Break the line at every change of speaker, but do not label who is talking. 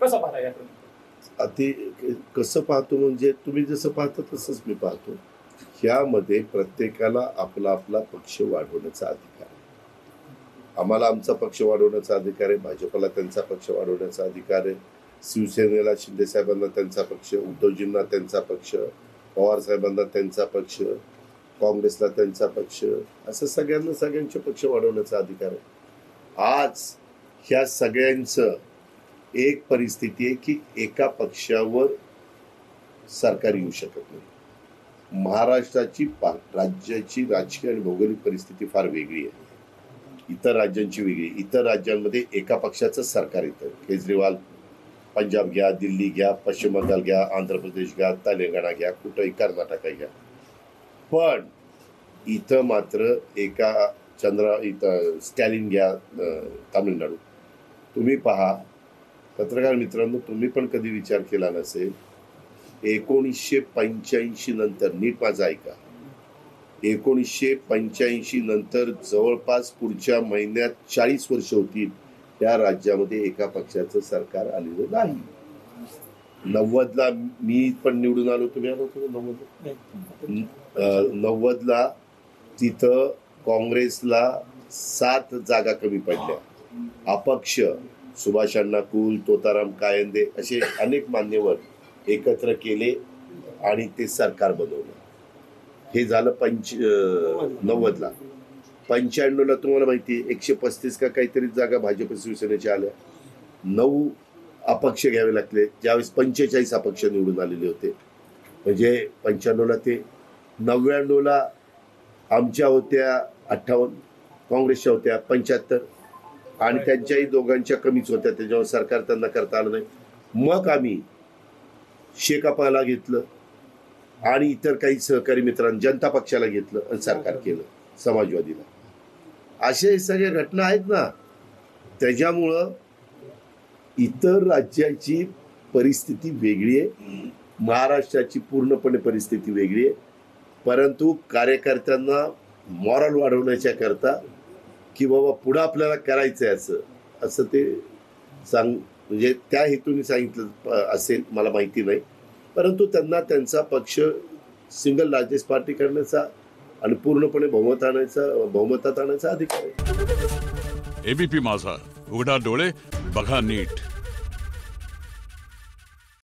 कसं पाहता याकडे?
अति कसं पाहतो म्हणजे तुम्ही जसं पाहता तसंच मी पाहतो. ह्यामध्ये प्रत्येकाला आपला आपला पक्ष वाढवण्याचा अधिकार आहे. आम्हाला आमचा पक्ष वाढवण्याचा अधिकार आहे, भाजपला त्यांचा पक्ष वाढवण्याचा अधिकार आहे, शिवसेनेला शिंदे साहेबांना त्यांचा पक्ष, उद्धवजींना त्यांचा पक्ष, पवार साहेबांना त्यांचा पक्ष, काँग्रेसला त्यांचा पक्ष, असं सगळ्यांना सगळ्यांचे पक्ष वाढवण्याचा अधिकार आहे. आज ह्या सगळ्यांचं एक परिस्थिती आहे की एका पक्षावर सरकार येऊ शकत नाही. महाराष्ट्राची राज्याची राजकीय आणि भौगोलिक परिस्थिती फार वेगळी आहे, इतर राज्यांची वेगळी. इतर राज्यांमध्ये एका पक्षाचं सरकार येतं. केजरीवाल पंजाब घ्या, दिल्ली घ्या, पश्चिम बंगाल घ्या, आंध्र प्रदेश घ्या, तेलंगणा घ्या, कुठंही कर्नाटक घ्या. पण इथं मात्र एका इथं स्टॅलिन घ्या, तामिळनाडू. तुम्ही पहा पत्रकार मित्रांनो, तुम्ही पण कधी विचार केला नसेल, 1985 नंतर, नीट माझं ऐका, 1985 नंतर जवळपास पुढच्या महिन्यात 40 वर्ष होतील त्या राज्यामध्ये एका पक्षाचं सरकार आलेलं नाही. 90ला मी पण निवडून आलो, तुम्ही आलो होतो 90ला तिथं काँग्रेसला 7 जागा कमी पडल्या. अपक्ष सुभाष अण्णा कुल, तोताराम कायंदे असे अनेक मान्यवर एकत्र केले आणि ते सरकार बनवलं. हे झालं 90ला. 95ला तुम्हाला माहिती आहे 135 का काहीतरी जागा भाजप शिवसेनेच्या आल्या. 9 अपक्ष घ्यावे लागले, ज्यावेळेस 45 अपक्ष निवडून आलेले होते. म्हणजे 95ला ते, 99ला आमच्या होत्या 58, काँग्रेसच्या होत्या 75 आणि त्यांच्याही दोघांच्या कमीच होत्या, त्याच्यावर सरकार त्यांना करता आलं नाही. मग आम्ही शेकापाला घेतलं आणि इतर काही सहकारी मित्रांनी जनता पक्षाला घेतलं आणि सरकार केलं, समाजवादीला. अशा सगळ्या घटना आहेत ना. त्याच्यामुळं इतर राज्याची परिस्थिती वेगळी आहे, महाराष्ट्राची पूर्णपणे परिस्थिती वेगळी आहे. परंतु कार्यकर्त्यांना मॉरल वाढवण्याच्या करता की बाबा पुढं आपल्याला करायचं आहे असं ते म्हणजे त्या हेतूने सांगितलं असेल, मला माहिती नाही. परंतु त्यांना त्यांचा पक्ष सिंगल लार्जेस्ट पार्टी करण्याचा आणि पूर्णपणे बहुमतात आणायचा अधिकार आहे.
एबीपी माझा, उघडा डोळे बघा नीट.